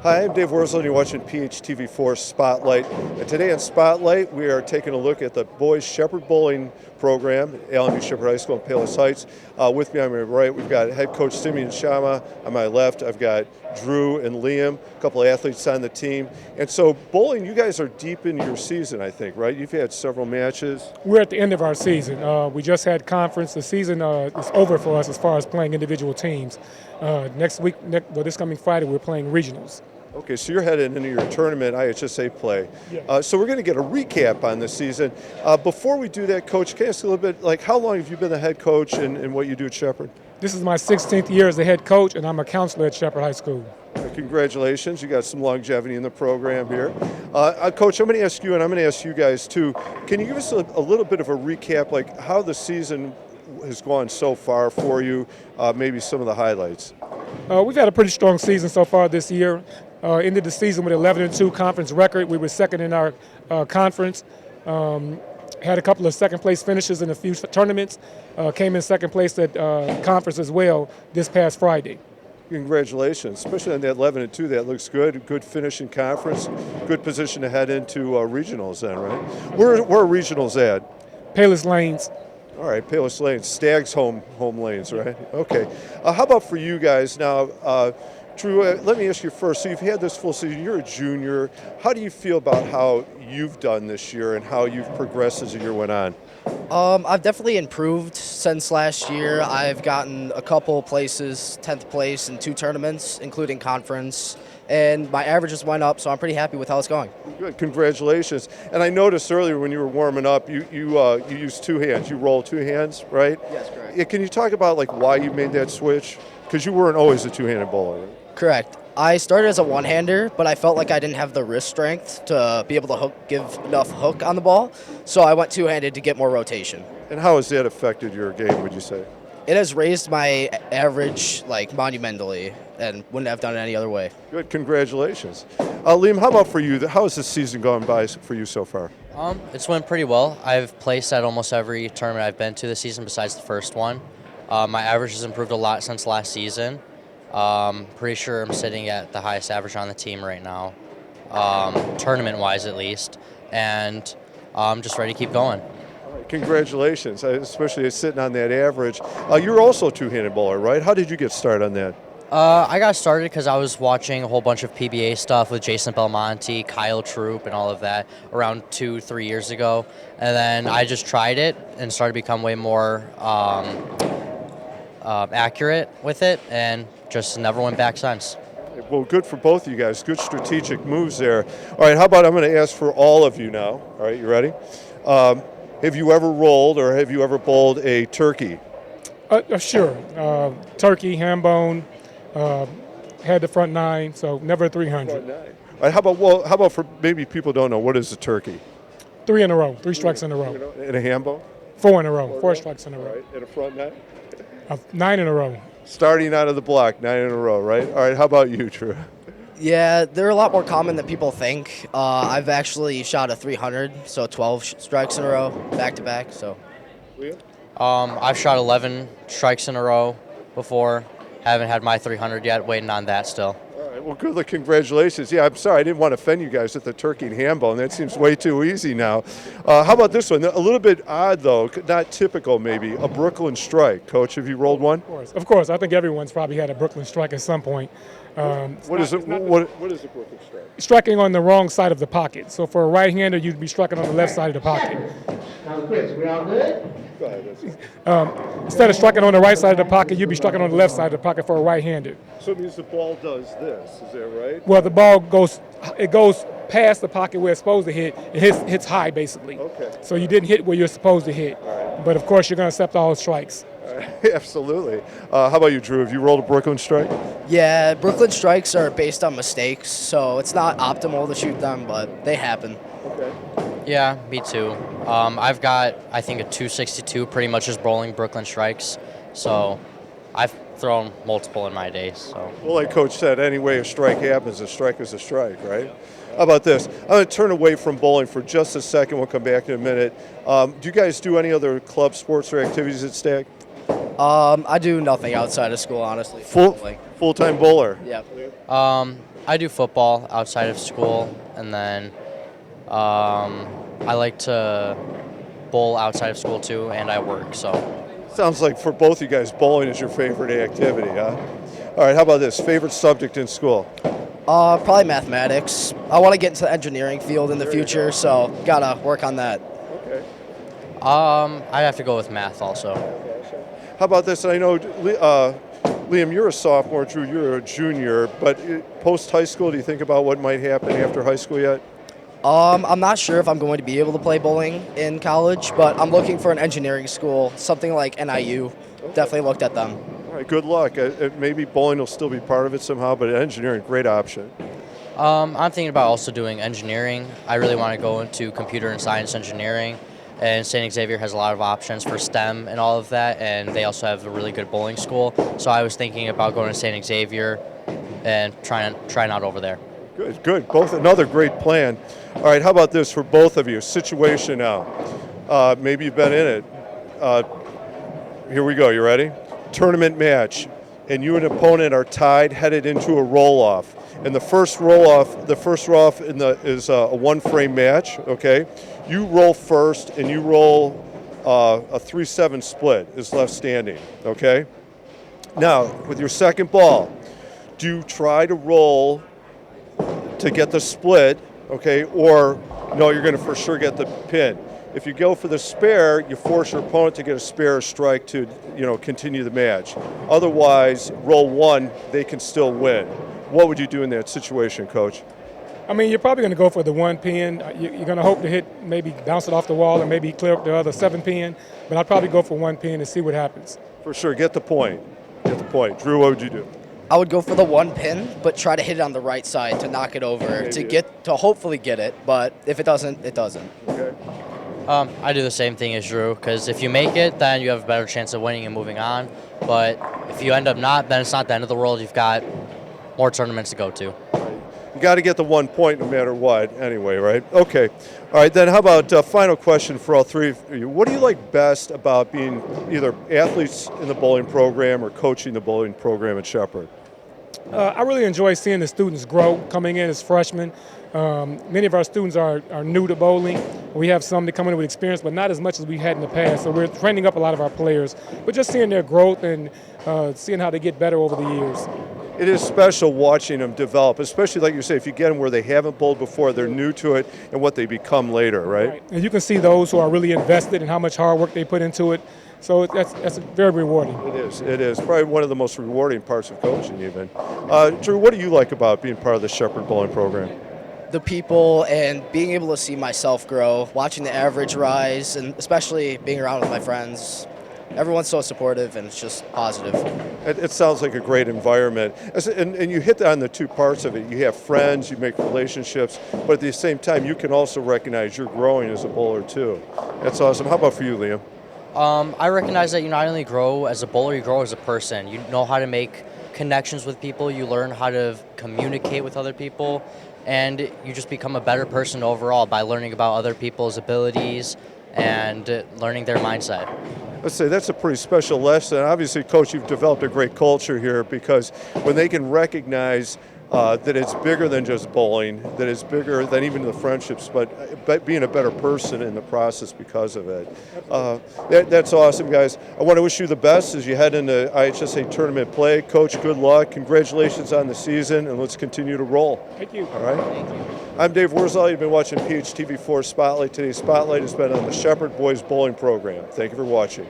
Hi, I'm Dave Worsley, and you're watching PHTV4 Spotlight. And today on Spotlight, we are taking a look at the boys Shepard bowling program, Allenby Shepard High School in Palos Heights. With me on my right, we've got head coach Simeon Shama. On my left, I've got Drew and Liam, a couple of athletes on the team. And so bowling, you guys are deep into your season, I think, right? You've had several matches. We're at the end of our season. We just had conference. The season is over for us as far as playing individual teams. Next week, this coming Friday, we're playing regionals. Okay, so you're headed into your tournament IHSA play. Yeah. So we're going to get a recap on this season. Before we do that, Coach, can I ask a little bit, like how long have you been the head coach and what you do at Shepard? This is my 16th year as the head coach, and I'm a counselor at Shepard High School. Congratulations, you got some longevity in the program here. Coach, I'm going to ask you, and I'm going to ask you guys too, can you give us a little bit of a recap, like how the season has gone so far for you, maybe some of the highlights? We've had a pretty strong season so far this year. Ended the season with 11-2 conference record. We were second in our conference. Had a couple of second place finishes in a few tournaments. Came in second place at conference as well this past Friday. Congratulations, especially on that 11-2. That looks good. Good finish in conference. Good position to head into regionals then, right? Where are regionals at? Palos Lanes. All right, Palos Lanes, Stag's home lanes, right? Okay. How about for you guys now? Drew, let me ask you first. So you've had this full season. You're a junior. How do you feel about how you've done this year and how you've progressed as the year went on? I've definitely improved since last year. I've gotten a couple places, 10th place in 2 tournaments, including conference, and my averages went up, so I'm pretty happy with how it's going. Good, congratulations. And I noticed earlier when you were warming up, you used 2 hands. You roll 2 hands, right? Yes, correct. Yeah, can you talk about like why you made that switch? Because you weren't always a 2-handed bowler, right? Correct. I started as a one-hander, but I felt like I didn't have the wrist strength to be able to give enough hook on the ball, so I went 2-handed to get more rotation. And how has that affected your game, would you say? It has raised my average like monumentally, and wouldn't have done it any other way. Good, congratulations. Liam, how about for you? How has this season gone by for you so far? It's went pretty well. I've placed at almost every tournament I've been to this season besides the first one. My average has improved a lot since last season. Pretty sure I'm sitting at the highest average on the team right now, tournament-wise at least, and I'm just ready to keep going. Congratulations, especially sitting on that average. You're also a 2-handed bowler, right? How did you get started on that? I got started because I was watching a whole bunch of PBA stuff with Jason Belmonte, Kyle Troop, and all of that around 2-3 years ago, and then I just tried it and started to become way more accurate with it, and just never went back since. Well, good for both of you guys. Good strategic moves there. All right, how about I'm going to ask for all of you now. All right, you ready? Have you ever rolled or have you ever bowled a turkey? Sure. Turkey, ham bone, had the front 9, so never a 300. All right, how about for maybe people don't know, what is a turkey? 3 in a row, 3 strikes in a row. And a ham bone? 4 in a row, 4 strikes in a row. Right, and a front 9? 9 in a row. Starting out of the block, 9 in a row, right? All right, how about you, Drew? Yeah, they're a lot more common than people think. I've actually shot a 300, so 12 strikes in a row, back-to-back. So. I've shot 11 strikes in a row before. Haven't had my 300 yet, waiting on that still. All right, well, good luck, congratulations. Yeah, I'm sorry, I didn't want to offend you guys with the turkey and ham bone. That seems way too easy now. How about this one? A little bit odd, though, not typical maybe, a Brooklyn strike. Coach, have you rolled one? Of course. I think everyone's probably had a Brooklyn strike at some point. What is a Brooklyn strike? Striking on the wrong side of the pocket. So for a right-hander, you'd be striking on the left side of the pocket. Now, Chris, we all good? Go ahead. Instead of striking on the right side of the pocket, you'd be striking on the left side of the pocket for a right-hander. So it means the ball does this, is that right? Well, the ball goes past the pocket where it's supposed to hit. It hits high, basically. Okay. So you didn't hit where you're supposed to hit. Right. But, of course, you're going to accept all strikes. Absolutely. How about you, Drew? Have you rolled a Brooklyn strike? Yeah, Brooklyn strikes are based on mistakes, so it's not optimal to shoot them, but they happen. Okay. Yeah, me too. I've got, I think, a 262, pretty much just bowling Brooklyn strikes. So I've thrown multiple in my day. So. Well, like Coach said, any way a strike happens, a strike is a strike, right? How about this? I'm going to turn away from bowling for just a second. We'll come back in a minute. Do you guys do any other club sports or activities at Stag? I do nothing outside of school, honestly. Full-time bowler? Yeah. I do football outside of school, and then I like to bowl outside of school too, and I work. So Sounds like for both you guys, bowling is your favorite activity, huh? All right, how about this? Favorite subject in school? Probably mathematics. I want to get into the engineering field in the future, so gotta work on that. Okay. I'd have to go with math also. How about this? I know, Liam, you're a sophomore, Drew, you're a junior, but post high school, do you think about what might happen after high school yet? I'm not sure if I'm going to be able to play bowling in college, but I'm looking for an engineering school, something like NIU. Definitely looked at them. All right, good luck. Maybe bowling will still be part of it somehow, but engineering, great option. I'm thinking about also doing engineering. I really want to go into computer and science engineering, and St. Xavier has a lot of options for STEM and all of that, and they also have a really good bowling school. So I was thinking about going to St. Xavier and trying out over there. Good, good. Both another great plan. All right, how about this for both of you? Situation now. Maybe you've been in it. Here we go. You ready? Tournament match, and you and opponent are tied, headed into a roll-off. And the first roll-off is a one-frame match. Okay, you roll first, and you roll a 3-7 split is left standing. Okay. Now with your second ball, do you try to roll to get the split, okay, or no, you're going to for sure get the pin. If you go for the spare, you force your opponent to get a spare strike to, continue the match. Otherwise, roll one, they can still win. What would you do in that situation, Coach? I mean, you're probably going to go for the 1 pin. You're going to hope to hit, maybe bounce it off the wall and maybe clear up the other 7 pin. But I'd probably go for 1 pin and see what happens. For sure, get the point. Get the point. Drew, what would you do? I would go for the 1 pin, but try to hit it on the right side to knock it over to hopefully get it. But if it doesn't, it doesn't. Okay. I do the same thing as Drew, because if you make it, then you have a better chance of winning and moving on. But if you end up not, then it's not the end of the world. You've got more tournaments to go to. You got to get the 1 point no matter what anyway, right? Okay. All right, then how about final question for all three of you. What do you like best about being either athletes in the bowling program or coaching the bowling program at Shepard? I really enjoy seeing the students grow coming in as freshmen. Many of our students are new to bowling. We have some that come in with experience, but not as much as we had in the past. So we're training up a lot of our players. But just seeing their growth and seeing how they get better over the years. It is special watching them develop, especially like you say, if you get them where they haven't bowled before, they're new to it, and what they become later, right? And you can see those who are really invested and how much hard work they put into it. So that's very rewarding. It is. Probably one of the most rewarding parts of coaching even. Drew, what do you like about being part of the Shepard bowling program? The people and being able to see myself grow, watching the average rise, and especially being around with my friends. Everyone's so supportive, and it's just positive. It sounds like a great environment. And you hit on the two parts of it. You have friends, you make relationships, but at the same time, you can also recognize you're growing as a bowler too. That's awesome. How about for you, Liam? I recognize that you not only grow as a bowler, you grow as a person. You know how to make connections with people, you learn how to communicate with other people, and you just become a better person overall by learning about other people's abilities and learning their mindset. Let's say that's a pretty special lesson. Obviously, Coach, you've developed a great culture here because when they can recognize that it's bigger than just bowling, that it's bigger than even the friendships, but being a better person in the process because of it. That's awesome, guys. I want to wish you the best as you head into IHSA tournament play. Coach, good luck. Congratulations on the season, and let's continue to roll. Thank you. All right? Thank you. I'm Dave Wurzal. You've been watching PHTV4 Spotlight. Today's Spotlight has been on the Shepard Boys Bowling Program. Thank you for watching.